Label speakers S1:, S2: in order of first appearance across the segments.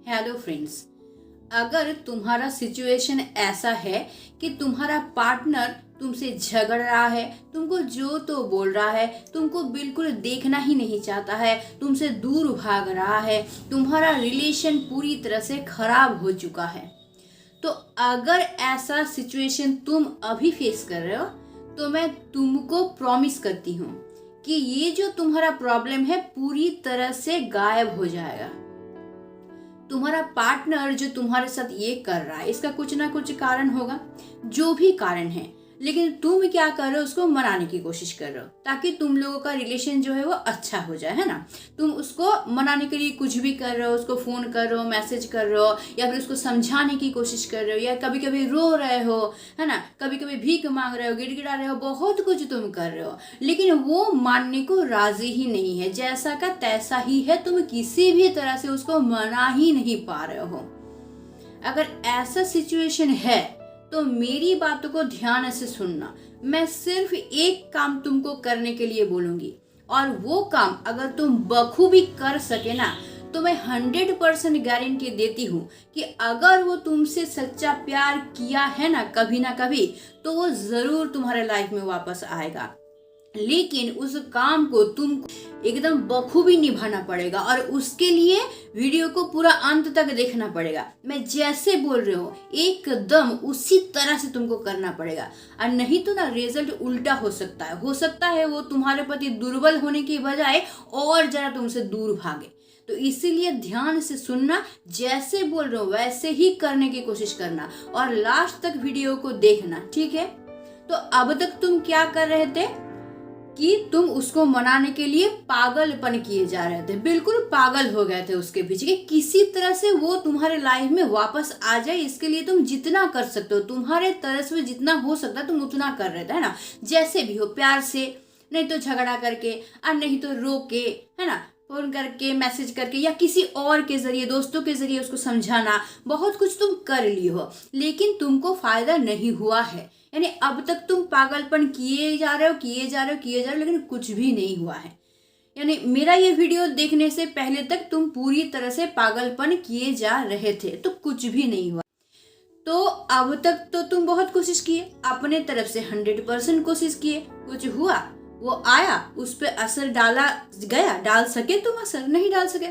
S1: Hello friends, अगर तुम्हारा situation ऐसा है कि तुम्हारा पार्टनर तुमसे झगड़ रहा है, तुमको जो तो बोल रहा है, तुमको बिल्कुल देखना ही नहीं चाहता है, तुमसे दूर भाग रहा है, तुम्हारा रिलेशन पूरी तरह से खराब हो चुका है, तो अगर ऐसा सिचुएशन तुम अभी फेस कर रहे हो तो मैं तुमको प्रॉमिस करती हूँ कि ये जो तुम्हारा प्रॉब्लम है पूरी तरह से गायब हो जाएगा। तुम्हारा पार्टनर जो तुम्हारे साथ ये कर रहा है इसका कुछ ना कुछ कारण होगा, जो भी कारण है, लेकिन तुम क्या कर रहे हो उसको मनाने की कोशिश कर रहे हो ताकि तुम लोगों का रिलेशन जो है वो अच्छा हो जाए, है ना। तुम उसको मनाने के लिए कुछ भी कर रहे हो, उसको फोन कर रहे हो, मैसेज कर रहे हो, या फिर उसको समझाने की कोशिश कर रहे हो, या कभी कभी रो रहे हो, है ना, कभी कभी भीख मांग रहे हो, गिड़गिड़ा रहे हो, बहुत कुछ तुम कर रहे हो, लेकिन वो मानने को राजी ही नहीं है। जैसा का तैसा ही है, तुम किसी भी तरह से उसको मना ही नहीं पा रहे हो। अगर ऐसा सिचुएशन है तो मेरी बातों को ध्यान से सुनना। मैं सिर्फ एक काम तुमको करने के लिए बोलूंगी, और वो काम अगर तुम बखूबी कर सके ना तो मैं 100% गारंटी देती हूँ कि अगर वो तुमसे सच्चा प्यार किया है ना कभी, तो वो जरूर तुम्हारे लाइफ में वापस आएगा। लेकिन उस काम को तुम एकदम बखूबी निभाना पड़ेगा, और उसके लिए वीडियो को पूरा अंत तक देखना पड़ेगा। मैं जैसे बोल रही हूँ एकदम उसी तरह से तुमको करना पड़ेगा, और नहीं तो ना रिजल्ट उल्टा हो सकता है वो तुम्हारे प्रति दुर्बल होने की बजाय और जरा तुमसे दूर भागे। तो इसीलिए ध्यान से सुनना, जैसे बोल रहे हो वैसे ही करने की कोशिश करना, और लास्ट तक वीडियो को देखना, ठीक है। तो अब तक तुम क्या कर रहे थे कि तुम उसको मनाने के लिए पागलपन किए जा रहे थे, बिल्कुल पागल हो गए थे उसके पीछे कि किसी तरह से वो तुम्हारे लाइफ में वापस आ जाए। इसके लिए तुम जितना कर सकते हो, तुम्हारे तरफ से जितना हो सकता है तुम उतना कर रहे थे, है ना। जैसे भी हो, प्यार से, नहीं तो झगड़ा करके, और नहीं तो रो के, है ना, फोन करके, मैसेज करके, या किसी और के जरिए, दोस्तों के जरिए उसको समझाना, बहुत कुछ तुम कर लिए हो, लेकिन तुमको फायदा नहीं हुआ है। यानी अब तक तुम पागलपन किए जा रहे हो, लेकिन कुछ भी नहीं हुआ है। यानी मेरा ये वीडियो देखने से पहले तक तुम पूरी तरह से पागलपन किए जा रहे थे, तो कुछ भी नहीं हुआ। तो अब तक तो तुम बहुत कोशिश किए, अपने तरफ से 100% कोशिश किए, कुछ हुआ, वो आया, उस पर असर डाला गया, डाल सके तुम असर, नहीं डाल सके।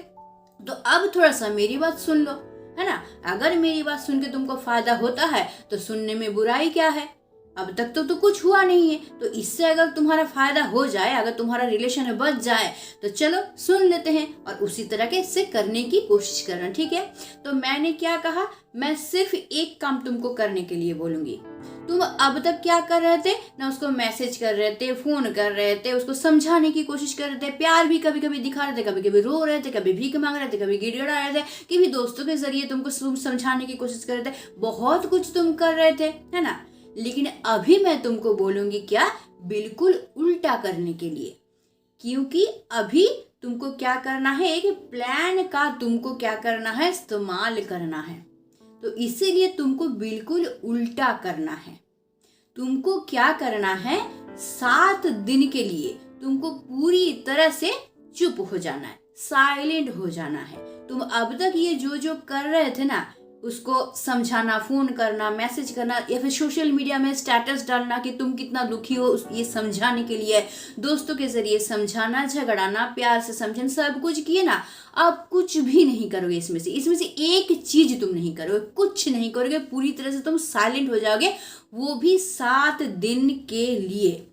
S1: तो अब थोड़ा सा मेरी बात सुन लो, है ना। अगर मेरी बात सुन के तुमको फायदा होता है तो सुनने में बुराई क्या है। अब तक तो कुछ हुआ नहीं है, तो इससे अगर तुम्हारा फायदा हो जाए, अगर तुम्हारा रिलेशन बच जाए, तो चलो सुन लेते हैं और उसी तरह के इससे करने की कोशिश करना, ठीक है। तो मैंने क्या कहा, मैं सिर्फ एक काम तुमको करने के लिए बोलूंगी। तुम अब तक क्या कर रहे थे ना, उसको मैसेज कर रहे थे, फोन कर रहे थे, उसको समझाने की कोशिश कर रहे थे, प्यार भी कभी कभी दिखा रहे थे, कभी कभी रो रहे थे, कभी भीख मांग रहे थे, कभी गिड़गिड़ा रहे थे, कभी दोस्तों के जरिए तुमको समझाने की कोशिश कर रहे थे, बहुत कुछ तुम कर रहे थे, है ना। लेकिन अभी मैं तुमको बोलूंगी क्या, बिल्कुल उल्टा करने के लिए। क्योंकि अभी तुमको क्या करना है, एक प्लान का तुमको क्या करना है, इस्तेमाल करना है। तो इसीलिए तुमको बिल्कुल उल्टा करना है। तुमको क्या करना है, 7 दिन के लिए तुमको पूरी तरह से चुप हो जाना है, साइलेंट हो जाना है। तुम अब तक ये जो कर रहे थे ना, उसको समझाना, फोन करना, मैसेज करना, या फिर सोशल मीडिया में स्टेटस डालना कि तुम कितना दुखी हो, ये समझाने के लिए, दोस्तों के जरिए समझाना, झगड़ाना, प्यार से समझाना, सब कुछ किए ना। अब कुछ भी नहीं करोगे इसमें से एक चीज तुम नहीं करोगे, कुछ नहीं करोगे, पूरी तरह से तुम साइलेंट हो जाओगे, वो भी 7 दिन के लिए।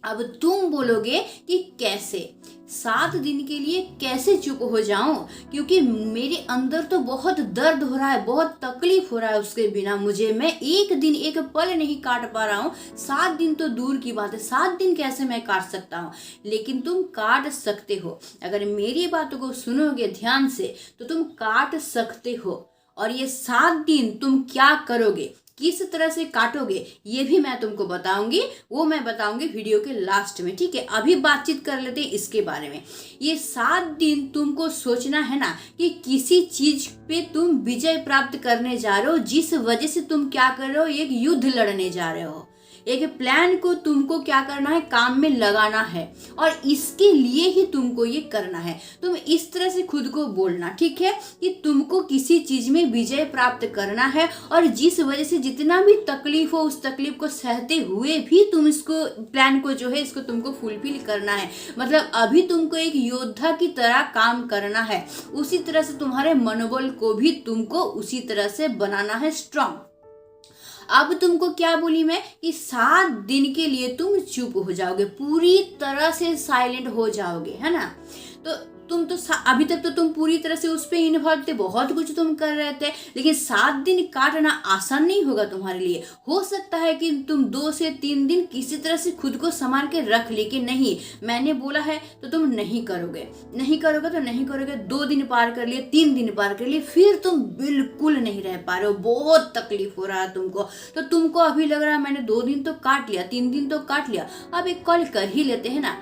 S1: अब तुम बोलोगे कि कैसे 7 दिन के लिए कैसे चुप हो जाऊं, क्योंकि मेरे अंदर तो बहुत दर्द हो रहा है, बहुत तकलीफ हो रहा है, उसके बिना मुझे, मैं एक दिन एक पल नहीं काट पा रहा हूँ। 7 दिन तो दूर की बात है, 7 दिन कैसे मैं काट सकता हूँ, लेकिन तुम काट सकते हो। अगर मेरी बातों को सुनोगे ध्यान से तो तुम काट सकते हो। और ये 7 दिन तुम क्या करोगे, किस तरह से काटोगे, ये भी मैं तुमको बताऊंगी, वो मैं बताऊंगी वीडियो के लास्ट में, ठीक है। अभी बातचीत कर लेते हैं इसके बारे में। ये 7 दिन तुमको सोचना है ना कि किसी चीज पे तुम विजय प्राप्त करने जा रहे हो, जिस वजह से तुम क्या कर रहे हो, एक युद्ध लड़ने जा रहे हो। एक प्लान को तुमको क्या करना है, काम में लगाना है और इसके लिए ही तुमको ये करना है। तुम इस तरह से खुद को बोलना, ठीक है, कि तुमको किसी चीज में विजय प्राप्त करना है और जिस वजह से जितना भी तकलीफ हो उस तकलीफ को सहते हुए भी तुम इसको प्लान को जो है इसको तुमको फुलफिल करना है। मतलब अभी तुमको एक योद्धा की तरह काम करना है, उसी तरह से तुम्हारे मनोबल को भी तुमको उसी तरह से बनाना है स्ट्रांग। अब तुमको क्या बोली मैं कि 7 दिन के लिए तुम चुप हो जाओगे, पूरी तरह से साइलेंट हो जाओगे, है ना। तो तुम तो अभी तक तो तुम पूरी तरह से उस पे इन्वॉल्व थे, बहुत कुछ तुम कर रहे थे, लेकिन 7 दिन काटना आसान नहीं होगा तुम्हारे लिए। हो सकता है कि तुम 2 से 3 दिन किसी तरह से खुद को संभाल के रख ले कि नहीं मैंने बोला है तो तुम नहीं करोगे, नहीं करोगे तो नहीं करोगे। 2 दिन पार कर लिए, 3 दिन पार कर लिए, फिर तुम बिल्कुल नहीं रह पा रहे हो, बहुत तकलीफ हो रहा है तुमको। तो तुमको अभी लग रहा है मैंने 2 दिन तो काट लिया, 3 दिन तो काट लिया, अब एक कॉल कर ही लेते हैं ना।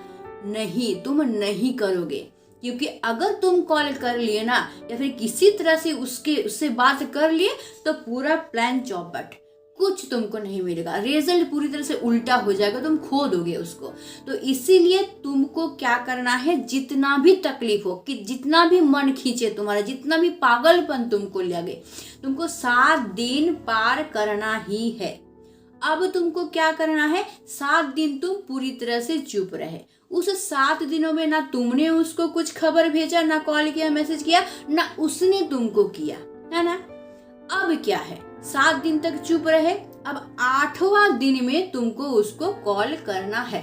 S1: नहीं, तुम नहीं करोगे, क्योंकि अगर तुम कॉल कर लिए ना या फिर किसी तरह से उससे बात कर लिए तो पूरा प्लान चौपट, कुछ तुमको नहीं मिलेगा, रिजल्ट पूरी तरह से उल्टा हो जाएगा, तुम खो दोगे उसको। तो इसीलिए तुमको क्या करना है, जितना भी तकलीफ हो, कि जितना भी मन खींचे तुम्हारा, जितना भी पागलपन तुमको लगे, तुमको 7 दिन पार करना ही है। अब तुमको क्या करना है, 7 दिन तुम पूरी तरह से चुप रहे। उस 7 दिनों में ना तुमने उसको कुछ खबर भेजा, ना कॉल किया, मैसेज किया, ना उसने तुमको किया, है ना। अब क्या है, 7 दिन तक चुप रहे, अब 8वां दिन में तुमको उसको कॉल करना है,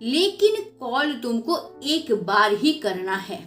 S1: लेकिन कॉल तुमको एक बार ही करना है।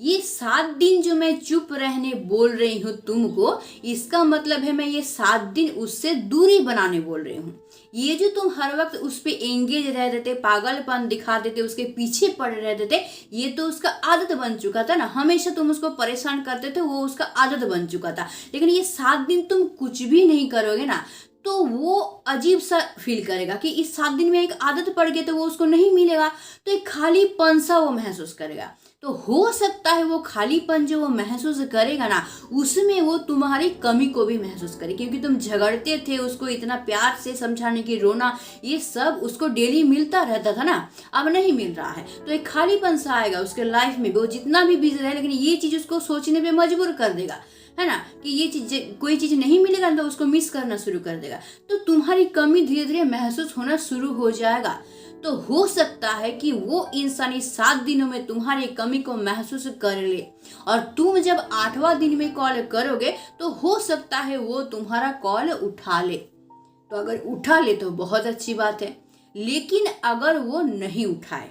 S1: ये 7 दिन जो मैं चुप रहने बोल रही हूँ तुमको, इसका मतलब है मैं ये 7 दिन उससे दूरी बनाने बोल रही हूँ। ये जो तुम हर वक्त उस पे एंगेज रहते थे, पागलपन दिखाते थे, उसके पीछे पड़े रहते थे, ये तो उसका आदत बन चुका था ना, हमेशा तुम उसको परेशान करते थे, वो उसका आदत बन चुका था। लेकिन ये 7 दिन तुम कुछ भी नहीं करोगे ना तो वो अजीब सा फील करेगा कि इस 7 दिन में एक आदत पड़ गई तो वो उसको नहीं मिलेगा, तो एक खालीपन सा वो महसूस करेगा। तो हो सकता है वो खालीपन जो वो महसूस करेगा ना, उसमें वो तुम्हारी कमी को भी महसूस करे, क्योंकि तुम झगड़ते थे, उसको इतना प्यार से समझाने की, रोना, ये सब उसको डेली मिलता रहता था ना, अब नहीं मिल रहा है, तो एक खालीपन सा आएगा उसके लाइफ में। वो जितना भी बिजी रहे, लेकिन ये चीज उसको सोचने पे मजबूर कर देगा, है ना, कि ये चीज, कोई चीज नहीं मिलेगा तो उसको मिस करना शुरू कर देगा। तो तुम्हारी कमी धीरे धीरे महसूस होना शुरू हो जाएगा। तो हो सकता है कि वो इंसान इस 7 दिनों में तुम्हारी कमी को महसूस कर ले, और तुम जब 8वां दिन में कॉल करोगे तो हो सकता है वो तुम्हारा कॉल उठा ले। तो अगर उठा ले तो बहुत अच्छी बात है, लेकिन अगर वो नहीं उठाए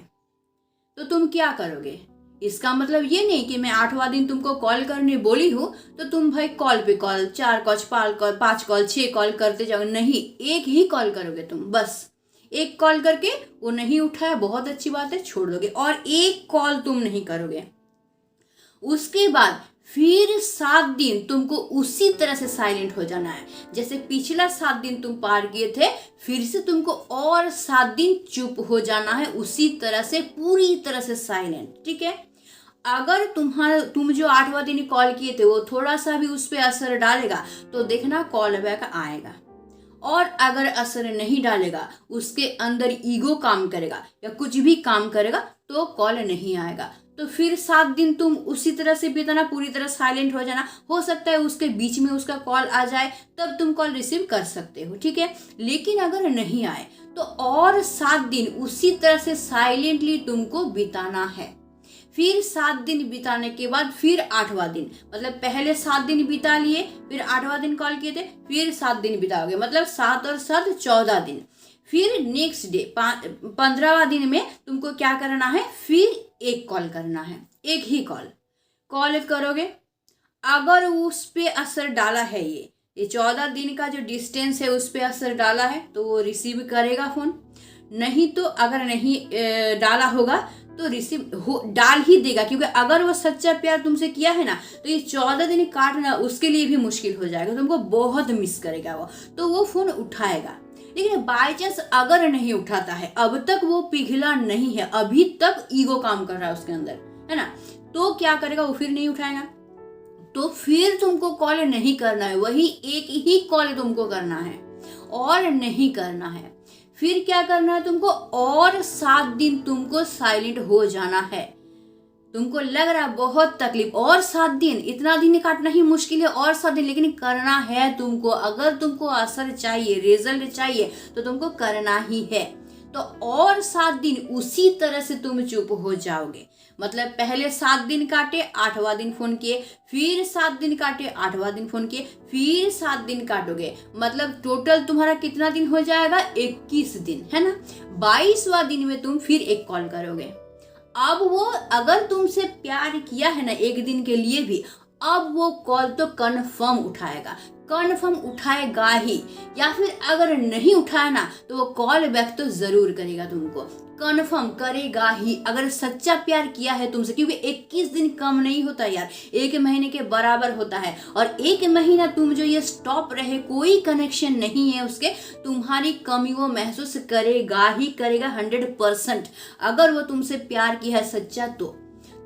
S1: तो तुम क्या करोगे। इसका मतलब ये नहीं कि मैं 8वां दिन तुमको कॉल करने बोली हूँ तो तुम भाई कॉल पे कॉल, 4 कॉल, 5 कॉल, 6 कॉल करते जाओ, नहीं, एक ही कॉल करोगे तुम। बस एक कॉल करके वो नहीं उठाया, बहुत अच्छी बात है, छोड़ दोगे, और एक कॉल तुम नहीं करोगे। उसके बाद फिर 7 दिन तुमको उसी तरह से साइलेंट हो जाना है, जैसे पिछला 7 दिन तुम पार किए थे, फिर से तुमको और 7 दिन चुप हो जाना है, उसी तरह से पूरी तरह से साइलेंट, ठीक है। अगर तुम जो 8वां दिन कॉल किए थे वो थोड़ा सा भी उस पर असर डालेगा तो देखना कॉल बैक आएगा, और अगर असर नहीं डालेगा, उसके अंदर ईगो काम करेगा या कुछ भी काम करेगा, तो कॉल नहीं आएगा। तो फिर 7 दिन तुम उसी तरह से बिताना, पूरी तरह साइलेंट हो जाना। हो सकता है उसके बीच में उसका कॉल आ जाए, तब तुम कॉल रिसीव कर सकते हो, ठीक है। लेकिन अगर नहीं आए तो और 7 दिन उसी तरह से साइलेंटली तुमको बिताना है। फिर 7 दिन बिताने के बाद फिर 8वां दिन, मतलब पहले 7 दिन बिता लिए, फिर 8वां दिन कॉल किए थे, फिर 7 दिन बिताओगे, मतलब 7 और 7 14 दिन। फिर नेक्स्ट डे 15वां दिन में तुमको क्या करना है, फिर एक कॉल करना है, एक ही कॉल करोगे। अगर उस पे असर डाला है, ये 14 दिन का जो डिस्टेंस है उस पे असर डाला है तो वो रिसीव करेगा फोन, नहीं तो अगर नहीं डाला होगा तो डाल ही देगा, क्योंकि अगर वो सच्चा प्यार तुमसे किया है ना तो ये 14 दिन काटना उसके लिए भी मुश्किल हो जाएगा, तुमको बहुत मिस करेगा वो, तो वो फोन उठाएगा। लेकिन बाई चांस अगर नहीं उठाता है, अब तक वो पिघला नहीं है, अभी तक ईगो काम कर रहा है उसके अंदर, है ना, तो क्या करेगा, वो फिर नहीं उठाएगा। तो फिर तुमको कॉल नहीं करना है, वही एक ही कॉल तुमको करना है, और नहीं करना है। फिर क्या करना है तुमको, और 7 दिन तुमको साइलेंट हो जाना है। तुमको लग रहा है बहुत तकलीफ, और 7 दिन, इतना दिन काटना ही मुश्किल है, और 7 दिन, लेकिन करना है तुमको। अगर तुमको असर चाहिए, रिजल्ट चाहिए, तो तुमको करना ही है। तो और 7 दिन उसी तरह से तुम चुप हो जाओगे। मतलब पहले 7 दिन काटे, 8वां दिन फोन किए, फिर 7 दिन काटे, 8वां दिन फोन किए, फिर 7 दिन काटोगे। मतलब टोटल तुम्हारा कितना दिन हो जाएगा, 21 दिन, है ना। 22वां दिन में तुम फिर एक कॉल करोगे। अब वो अगर तुमसे प्यार किया है ना एक दिन के लिए भी, अब वो कॉल तो कन्फर्म उठाएगा, कन्फर्म उठाएगा ही। या फिर अगर नहीं उठाया ना तो वो कॉल बैक तो जरूर करेगा, तुमको कन्फर्म करेगा ही, अगर सच्चा प्यार किया है तुमसे। क्योंकि 21 दिन कम नहीं होता यार, 1 महीने के बराबर होता है। और 1 महीना तुम जो ये स्टॉप रहे, कोई कनेक्शन नहीं है उसके, तुम्हारी कमी वो महसूस करेगा ही करेगा 100%। अगर वो तुमसे प्यार किया है सच्चा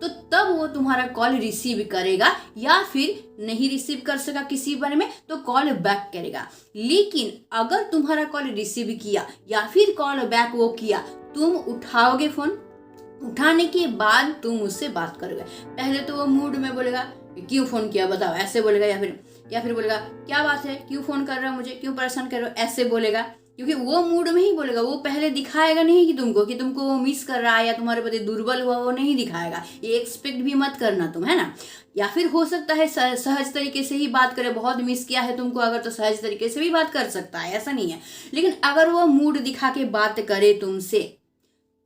S1: तो तब वो तुम्हारा कॉल रिसीव करेगा, या फिर नहीं रिसीव कर सका किसी बारे में तो कॉल बैक करेगा। लेकिन अगर तुम्हारा कॉल रिसीव किया या फिर कॉल बैक वो किया, तुम उठाओगे फोन, उठाने के बाद तुम उससे बात करोगे। पहले तो वो मूड में बोलेगा क्यों फोन किया बताओ, ऐसे बोलेगा। या फिर बोलेगा क्या बात है, क्यों फोन कर रहे हो मुझे, क्यों परेशान कर रहे हो, ऐसे बोलेगा। क्योंकि वो मूड में ही बोलेगा, वो पहले दिखाएगा नहीं कि तुमको वो मिस कर रहा है या तुम्हारे प्रति दुर्बल हुआ, वो नहीं दिखाएगा। ये एक्सपेक्ट भी मत करना तुम, है ना। या फिर हो सकता है सहज तरीके से ही बात करे, बहुत मिस किया है तुमको अगर तो सहज तरीके से भी बात कर सकता है, ऐसा नहीं है। लेकिन अगर वो मूड दिखा के बात करे तुमसे,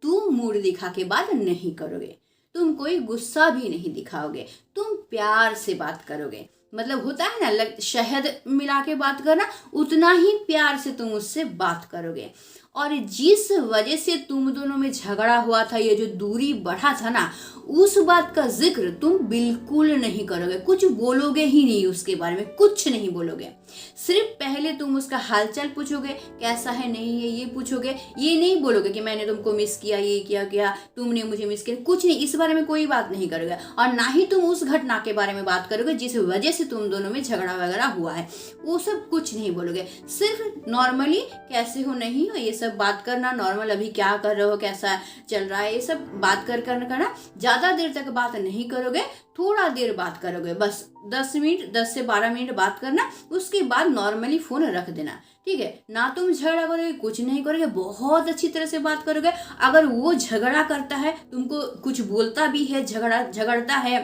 S1: तुम मूड दिखा के बात नहीं करोगे, तुम कोई गुस्सा भी नहीं दिखाओगे, तुम प्यार से बात करोगे। मतलब होता है ना शहद मिला के बात करना, उतना ही प्यार से तुम उससे बात करोगे। और जिस वजह से तुम दोनों में झगड़ा हुआ था, ये जो दूरी बढ़ा था ना, उस बात का जिक्र तुम बिल्कुल नहीं करोगे, कुछ बोलोगे ही नहीं उसके बारे में, कुछ नहीं बोलोगे। सिर्फ पहले तुम उसका हालचाल पूछोगे, कैसा है नहीं है ये पूछोगे। ये नहीं बोलोगे कि मैंने तुमको मिस किया, ये किया तुमने मुझे मिस किया, कुछ नहीं, इस बारे में कोई बात नहीं करोगे। और ना ही तुम उस घटना के बारे में बात करोगे जिस वजह से तुम दोनों में झगड़ा वगैरह हुआ है, वो सब कुछ नहीं बोलोगे। सिर्फ नॉर्मली कैसे हो नहीं हो ये सब बात करना, नॉर्मल अभी क्या कर रहे हो, कैसा चल रहा है, ये सब बात करना। ज्यादा देर तक बात नहीं करोगे, थोड़ा देर बात करोगे, बस 10 से 12 मिनट बात करना, उसके बाद नॉर्मली फोन रख देना, ठीक है। ना तुम झगड़ा करोगे, कुछ नहीं करोगे, बहुत अच्छी तरह से बात करोगे। अगर वो झगड़ा करता है, तुमको कुछ बोलता भी है, झगड़ता है,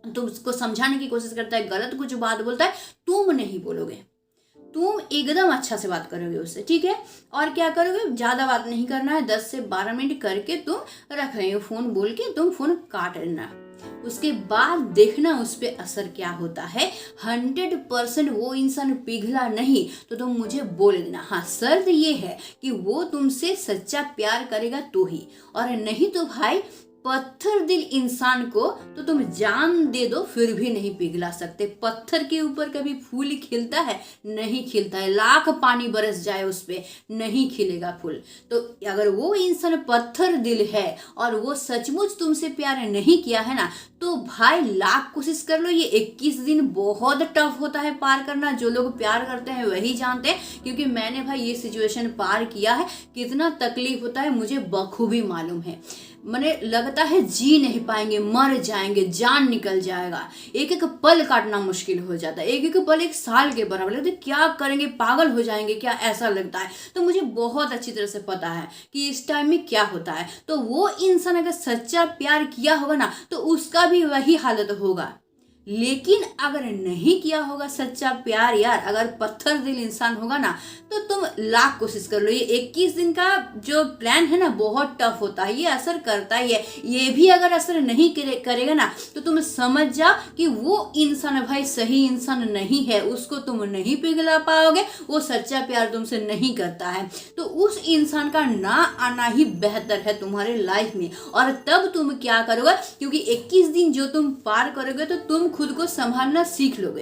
S1: तुम उसको समझाने की कोशिश करता है, गलत कुछ बात बोलता है, तुम नहीं बोलोगे, तुम एकदम अच्छा से बात करोगे उससे, ठीक है। और क्या करोगे, ज्यादा बात नहीं करना है, 10 से 12 मिनट करके तुम रख रहे हो फोन, बोल के तुम फोन काट लेना। उसके बाद देखना उस पर असर क्या होता है। 100% वो इंसान पिघला नहीं तो तुम मुझे बोल देना। हाँ, शर्त ये है कि वो तुमसे सच्चा प्यार करेगा तो ही, और नहीं तो भाई पत्थर दिल इंसान को तो तुम जान दे दो फिर भी नहीं पिघला सकते। पत्थर के ऊपर कभी फूल खिलता है? नहीं खिलता है। लाख पानी बरस जाए उस पे, नहीं खिलेगा फूल। तो अगर वो इंसान पत्थर दिल है और वो सचमुच तुमसे प्यार नहीं किया है ना, तो भाई लाख कोशिश कर लो, ये 21 दिन बहुत टफ होता है पार करना। जो लोग प्यार करते हैं वही जानते हैं, क्योंकि मैंने भाई ये सिचुएशन पार किया है। कितना तकलीफ होता है मुझे बखूबी मालूम है। मैंने लगता है जी नहीं पाएंगे, मर जाएंगे, जान निकल जाएगा। एक एक पल काटना मुश्किल हो जाता है, एक एक पल 1 साल के बराबर लगता है। क्या करेंगे, पागल हो जाएंगे क्या, ऐसा लगता है। तो मुझे बहुत अच्छी तरह से पता है कि इस टाइम में क्या होता है। तो वो इंसान अगर सच्चा प्यार किया होगा ना, तो उसका भी वही हालत होगा। लेकिन अगर नहीं किया होगा सच्चा प्यार यार, अगर पत्थर दिल इंसान होगा ना, तो तुम लाख कोशिश कर लो। ये 21 दिन का जो प्लान है ना, बहुत टफ होता है, ये असर करता ही है। ये भी अगर असर नहीं करेगा ना, तो तुम समझ जाओ कि वो इंसान भाई सही इंसान नहीं है, उसको तुम नहीं पिघला पाओगे, वो सच्चा प्यार तुमसे नहीं करता है। तो उस इंसान का ना आना ही बेहतर है तुम्हारे लाइफ में। और तब तुम क्या करोगे, क्योंकि 21 दिन जो तुम पार करोगे तो तुम खुद को संभालना सीख लोगे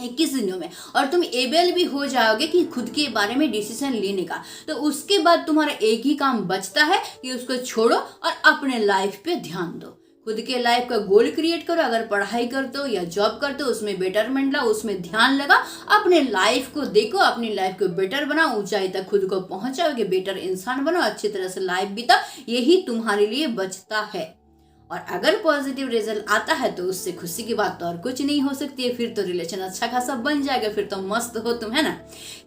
S1: 21 दिनों में, और तुम एबल भी हो जाओगे कि खुद के बारे में डिसीजन लेने का। तो उसके बाद तुम्हारा एक ही काम बचता है कि उसको छोड़ो और अपने लाइफ पे ध्यान दो। खुद के लाइफ का गोल क्रिएट करो। अगर पढ़ाई करते हो या जॉब करते हो उसमें बेटरमेंट लाओ, उसमें ध्यान लगा, अपने लाइफ को देखो, अपनी लाइफ को बेटर बनाओ, ऊंचाई तक खुद को पहुंचाओ, कि बेटर इंसान बनो, अच्छी तरह से लाइफ बिताओ। यही तुम्हारे लिए बचता है। और अगर पॉजिटिव रिजल्ट आता है तो उससे खुशी की बात तो और कुछ नहीं हो सकती है। फिर तो रिलेशन अच्छा खासा बन जाएगा, फिर तो मस्त हो तुम, है ना।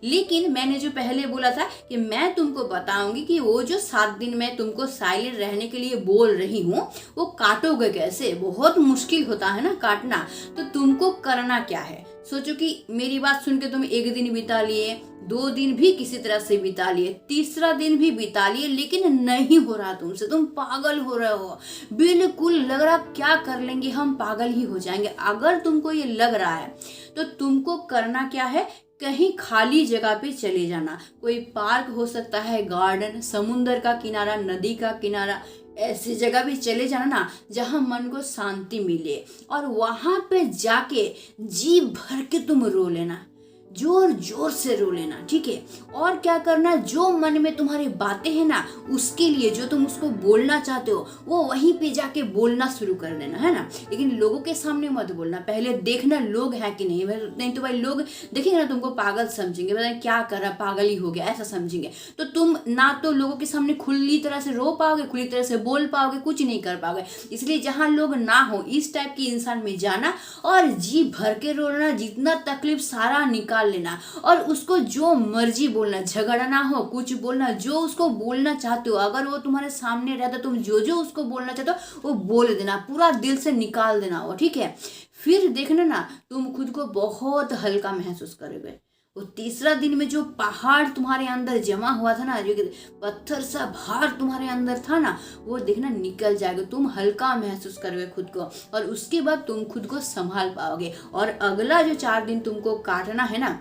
S1: लेकिन मैंने जो पहले बोला था कि मैं तुमको बताऊंगी कि वो जो 7 दिन मैं तुमको साइलेंट रहने के लिए बोल रही हूँ वो काटोगे कैसे। बहुत मुश्किल होता है ना काटना। तो तुमको करना क्या है, सोचो कि मेरी बात सुन के तुम 1 दिन बिता लिए, 2 दिन भी किसी तरह से बिता लिए, तीसरा दिन भी बिता लिए, लेकिन नहीं हो रहा तुमसे, तुम पागल हो रहे हो, बिल्कुल लग रहा क्या कर लेंगे हम, पागल ही हो जाएंगे। अगर तुमको ये लग रहा है तो तुमको करना क्या है, कहीं खाली जगह पे चले जाना। कोई पार्क हो सकता है, गार्डन, समुंदर का किनारा, नदी का किनारा, ऐसी जगह भी चले जाना ना जहां मन को शांति मिले, और वहां पे जाके जी भर के तुम रो लेना, जोर जोर से रो लेना, ठीक है। और क्या करना, जो मन में तुम्हारी बातें हैं ना उसके लिए जो तुम उसको बोलना चाहते हो वो वहीं पे जाके बोलना शुरू कर देना, है ना। लेकिन लोगों के सामने मत बोलना, पहले देखना लोग हैं कि नहीं तो भाई लोग देखेंगे ना तुमको पागल समझेंगे, पता नहीं क्या कर रहा, पागल ही हो गया, ऐसा समझेंगे। तो तुम ना तो लोगों के सामने खुली तरह से रो पाओगे, खुली तरह से बोल पाओगे, कुछ नहीं कर पाओगे। इसलिए जहां लोग ना हो इस टाइप के इंसान में जाना और जी भर के रोना, जितना तकलीफ सारा निकाल लेना, और उसको जो मर्जी बोलना, झगड़ा ना हो, कुछ बोलना, जो उसको बोलना चाहते हो। अगर वो तुम्हारे सामने रहता तुम जो जो उसको बोलना चाहते हो वो बोल देना, पूरा दिल से निकाल देना वो, ठीक है। फिर देखना ना तुम खुद को बहुत हल्का महसूस करोगे। वो तीसरा दिन में जो पहाड़ तुम्हारे अंदर जमा हुआ था ना, जो पत्थर सा भार तुम्हारे अंदर था ना, वो देखना निकल जाएगा, तुम हल्का महसूस करोगे खुद को, और उसके बाद तुम खुद को संभाल पाओगे। और अगला जो 4 दिन तुमको काटना है ना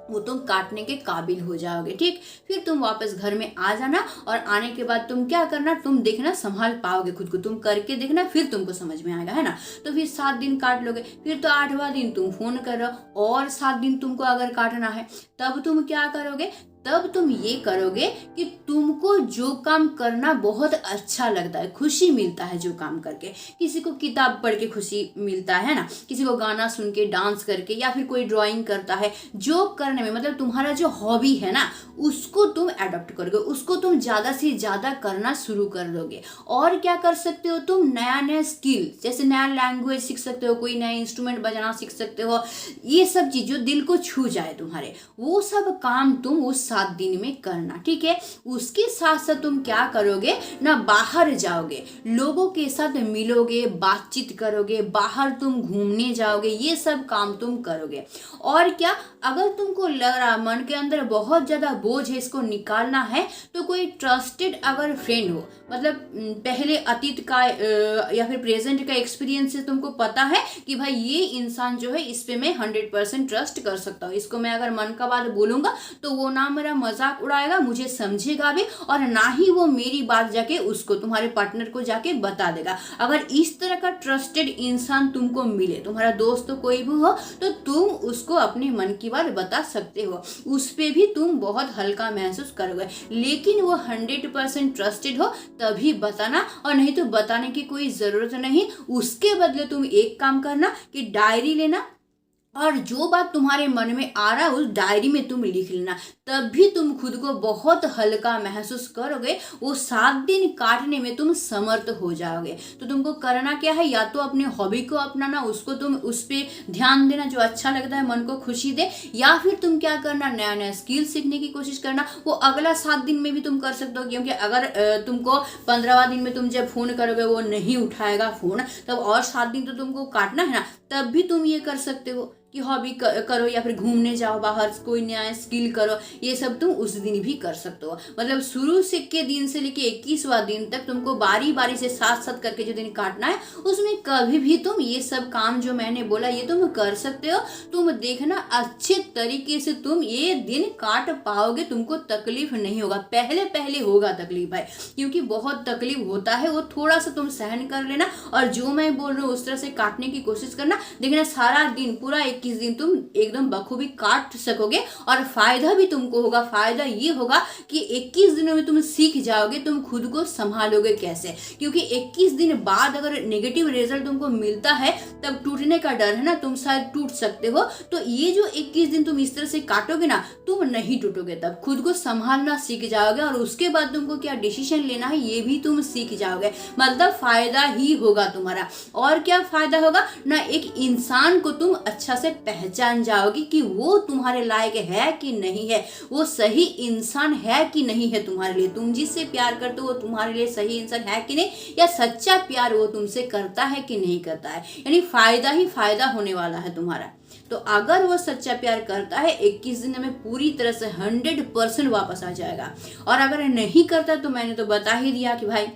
S1: वो तुम काटने के काबिल हो जाओगे, ठीक। फिर तुम वापस घर में आ जाना, और आने के बाद तुम क्या करना, तुम देखना संभाल पाओगे खुद को, तुम करके देखना, फिर तुमको समझ में आएगा, है ना। तो फिर 7 दिन काट लोगे, फिर तो 8वां दिन तुम फोन करो, और 7 दिन तुमको अगर काटना है तब तुम क्या करोगे, तब तुम ये करोगे कि तुमको जो काम करना बहुत अच्छा लगता है, खुशी मिलता है जो काम करके। किसी को किताब पढ़ के खुशी मिलता है ना, किसी को गाना सुन के, डांस करके, या फिर कोई ड्राइंग करता है, जो करने में मतलब तुम्हारा जो हॉबी है ना उसको तुम अडॉप्ट करोगे, उसको तुम ज्यादा से ज्यादा करना शुरू कर दोगे। और क्या कर सकते हो, तुम नया नया स्किल, जैसे नया लैंग्वेज सीख सकते हो, कोई नया इंस्ट्रूमेंट बजाना सीख सकते हो, ये सब चीज जो दिल को छू जाए तुम्हारे, वो सब काम तुम उस 7 दिन में करना, ठीक है। उसके साथ साथ तुम क्या करोगे ना, बाहर जाओगे, लोगों के साथ मिलोगे, बातचीत करोगे, बाहर तुम घूमने जाओगे, ये सब काम तुम करोगे। और क्या, अगर तुमको लग रहा मन के अंदर बहुत ज्यादा बोझ है, इसको निकालना है, तो कोई ट्रस्टेड अगर फ्रेंड हो, मतलब पहले अतीत का या फिर प्रेजेंट का एक्सपीरियंस से तुमको पता है कि भाई ये इंसान जो है इस पे मैं 100% ट्रस्ट कर सकता हूँ, इसको मैं अगर मन का बात बोलूंगा तो वो ना मेरा मजाक उड़ाएगा, मुझे समझेगा भी, और ना ही वो मेरी बात जाके उसको, तुम्हारे पार्टनर को जाके बता देगा। अगर इस तरह का ट्रस्टेड इंसान तुमको मिले, तुम्हारा दोस्त तो कोई भी हो, तो तुम उसको अपने मन की बात बता सकते हो, उस पे भी तुम बहुत हल्का महसूस करोगे। लेकिन वो 100% ट्रस्टेड हो तभी बताना, और नहीं तो बताने की कोई जरूरत नहीं। उसके बदले तुम एक काम करना कि डायरी लेना, और जो बात तुम्हारे मन में आ रहा है उस डायरी में तुम लिख लेना, तब भी तुम खुद को बहुत हल्का महसूस करोगे। वो 7 दिन काटने में तुम समर्थ हो जाओगे। तो तुमको करना क्या है, या तो अपने हॉबी को अपनाना, उसको तुम उस पर ध्यान देना जो अच्छा लगता है, मन को खुशी दे, या फिर तुम क्या करना, नया नया स्किल सीखने की कोशिश करना। वो अगला 7 दिन में भी तुम कर सकते हो, क्योंकि अगर तुमको 15वां दिन में तुम जब फोन करोगे वो नहीं उठाएगा फोन, तब और 7 दिन तो तुमको काटना है ना, तब भी तुम ये कर सकते हो कि हॉबी करो, या फिर घूमने जाओ बाहर, कोई नया स्किल करो, ये सब तुम उस दिन भी कर सकते हो। मतलब शुरू से के दिन से लेके 21वां दिन तक तुमको बारी बारी से साथ साथ करके जो दिन काटना है, उसमें कभी भी तुम ये सब काम जो मैंने बोला ये तुम कर सकते हो। तुम देखना अच्छे तरीके से तुम ये दिन काट पाओगे, तुमको तकलीफ नहीं होगा। पहले पहले होगा तकलीफ भाई, क्योंकि बहुत तकलीफ होता है, वो थोड़ा सा तुम सहन कर लेना, और जो मैं बोल रही हूँ उस तरह से काटने की कोशिश करना। देखना सारा दिन पूरा 21 दिन तुम एकदम बखूबी काट सकोगे और फायदा भी तुमको होगा। फायदा ये होगा कि 21 दिनों में तुम सीख जाओगे तुम खुद को संभालोगे कैसे, क्योंकि 21 दिन बाद अगर नेगेटिव रिजल्ट तुमको मिलता है तब टूटने का डर है ना, तुम शायद टूट सकते हो। तो ये जो 21 दिन तुम इस तरह से काटोगे ना, तुम नहीं टूटोगे, तब खुद को संभालना सीख जाओगे और उसके बाद तुमको क्या डिसीजन लेना है ये भी तुम सीख जाओगे। मतलब फायदा ही होगा तुम्हारा। और क्या फायदा होगा ना, एक इंसान को तुम अच्छा से पहचान जाओगे कि वो तुम्हारे लायक है कि नहीं है, वो सही इंसान है कि नहीं है तुम्हारे लिए, तुम जिससे प्यार करते हो वो तुम्हारे लिए सही इंसान है कि नहीं, या सच्चा प्यार वो तुमसे करता है कि नहीं करता है। यानी फायदा ही फायदा होने वाला है तुम्हारा। तो अगर वो सच्चा प्यार करता है 21 दिन में पूरी तरह से 100% वापस आ जाएगा। और अगर नहीं करता तो मैंने तो बता ही दिया कि भाई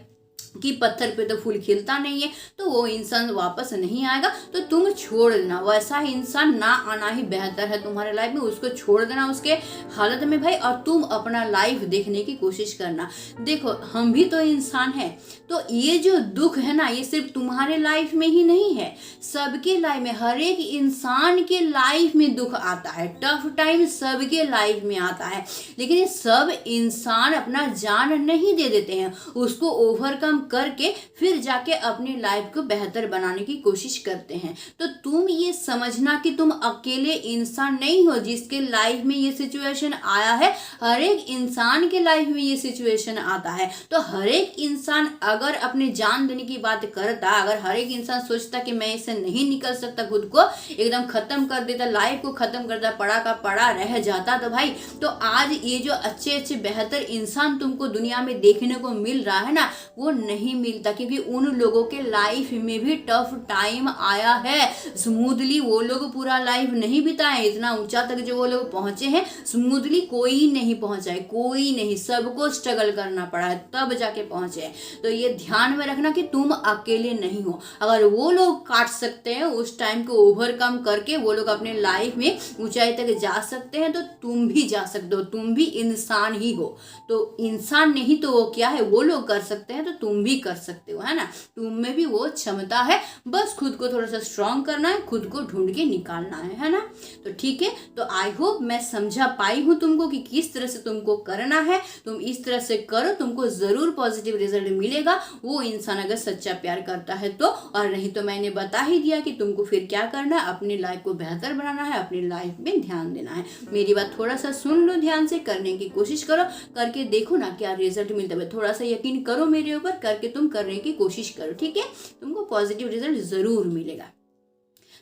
S1: कि पत्थर पे तो फूल खिलता नहीं है, तो वो इंसान वापस नहीं आएगा। तो तुम छोड़ देना, वैसा इंसान ना आना ही बेहतर है तुम्हारे लाइफ में, उसको छोड़ देना उसके हालत में भाई, और तुम अपना लाइफ देखने की कोशिश करना। देखो हम भी तो इंसान हैं, तो ये जो दुख है ना ये सिर्फ तुम्हारे लाइफ में ही नहीं है, सबके लाइफ में, हर एक इंसान के लाइफ में दुख आता है, टफ टाइम सबके लाइफ में आता है। लेकिन ये सब इंसान अपना जान नहीं दे देते हैं, उसको ओवरकम करके फिर जाके अपनी लाइफ को बेहतर बनाने की कोशिश करते हैं। तो तुम ये समझना कि तुम अकेले इंसान नहीं हो जिसके लाइफ में ये सिचुएशन आया है, हर एक इंसान के लाइफ में ये सिचुएशन आता है। तो हर एक इंसान अगर अपने जान देने की बात करता, अगर हर एक इंसान सोचता कि मैं इससे नहीं निकल सकता, खुद को एकदम खत्म कर देता, लाइफ को खत्म करता, पड़ा का पड़ा रह जाता, तो भाई तो आज ये जो अच्छे अच्छे बेहतर इंसान तुमको दुनिया में देखने को मिल रहा है ना, वो नहीं मिलता। क्योंकि उन लोगों के लाइफ में भी टफ टाइम आया है, स्मूथली वो लोग पूरा लाइफ नहीं बिताए, इतना ऊंचा तक जो वो लोग पहुंचे हैं स्मूथली कोई नहीं पहुंचा है, कोई नहीं, सबको स्ट्रगल करना पड़ा है तब जाके पहुंचे हैं। तो ये ध्यान में रखना कि तुम अकेले नहीं हो। अगर वो लोग काट सकते हैं उस टाइम को ओवरकम करके, वो लोग अपने लाइफ में ऊंचाई तक जा सकते हैं, तो तुम भी जा सकते हो, तुम भी इंसान ही हो। तो इंसान नहीं तो वो क्या है, वो लोग कर सकते हैं तो तुम भी कर सकते हो, है ना। तुम में भी वो क्षमता है, बस खुद को थोड़ा सा स्ट्रांग करना है, खुद को ढूंढ के निकालना है ना। तो ठीक है, तो आई होप मैं समझा पाई हूँ तुमको कि किस तरह से तुमको करना है। तुम इस तरह से करो, तुमको जरूर पॉजिटिव रिजल्ट मिलेगा, वो इंसान अगर सच्चा प्यार करता है तो। और नहीं तो मैंने बता ही दिया कि तुमको फिर क्या करना है, अपनी लाइफ को बेहतर बनाना है, अपनी लाइफ में ध्यान देना है। मेरी बात थोड़ा सा सुन लो, ध्यान से करने की कोशिश करो, करके देखो ना क्या रिजल्ट मिलता है। थोड़ा सा यकीन करो मेरे ऊपर, करके तुम करने की कोशिश करो, ठीक है, तुमको पॉजिटिव रिजल्ट जरूर मिलेगा।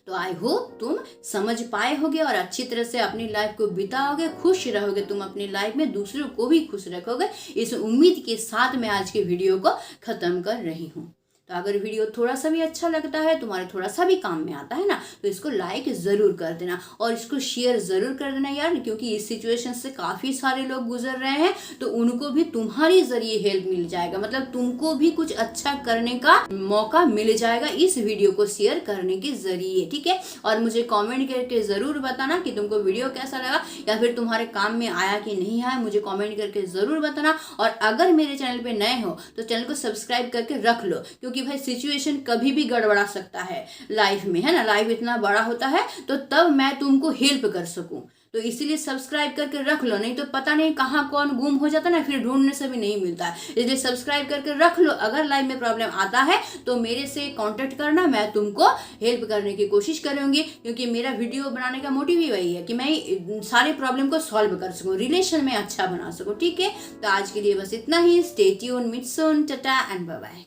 S1: तो आई होप तुम समझ पाए होगे और अच्छी तरह से अपनी लाइफ को बिताओगे, खुश रहोगे तुम अपनी लाइफ में, दूसरों को भी खुश रखोगे। इस उम्मीद के साथ मैं आज के वीडियो को खत्म कर रही हूँ। तो अगर वीडियो थोड़ा सा भी अच्छा लगता है, तुम्हारे थोड़ा सा भी काम में आता है ना, तो इसको लाइक ज़रूर कर देना और इसको शेयर ज़रूर कर देना यार, क्योंकि इस सिचुएशन से काफ़ी सारे लोग गुजर रहे हैं, तो उनको भी तुम्हारी ज़रिए हेल्प मिल जाएगा, मतलब तुमको भी कुछ अच्छा करने का मौका मिल जाएगा इस वीडियो को शेयर करने के ज़रिए, ठीक है। और मुझे कॉमेंट करके ज़रूर बताना कि तुमको वीडियो कैसा लगा या फिर तुम्हारे काम में आया कि नहीं आया, मुझे कॉमेंट करके ज़रूर बताना। और अगर मेरे चैनल पर नए हो तो चैनल को सब्सक्राइब करके रख लो, क्योंकि भाई सिचुएशन कभी भी गड़बड़ा सकता है लाइफ में, है ना। लाइफ इतना बड़ा होता है तो तब मैं तुमको हेल्प कर सकूं, तो इसीलिए सब्सक्राइब करके रख लो, नहीं तो पता नहीं कहाँ कौन गुम हो जाता ना, फिर ढूंढने से भी नहीं मिलता है। इसलिए सब्सक्राइब करके रख लो। अगर लाइफ में प्रॉब्लम आता है तो मेरे से कांटेक्ट करना, मैं तुमको हेल्प करने की कोशिश करूंगी, क्योंकि मेरा वीडियो बनाने का मोटिव ही वही है कि मैं सारे प्रॉब्लम को सॉल्व कर सकूँ, रिलेशन में अच्छा बना सकूँ, ठीक है। तो आज के लिए बस इतना ही। Stay tuned, meet soon, tata and bye bye.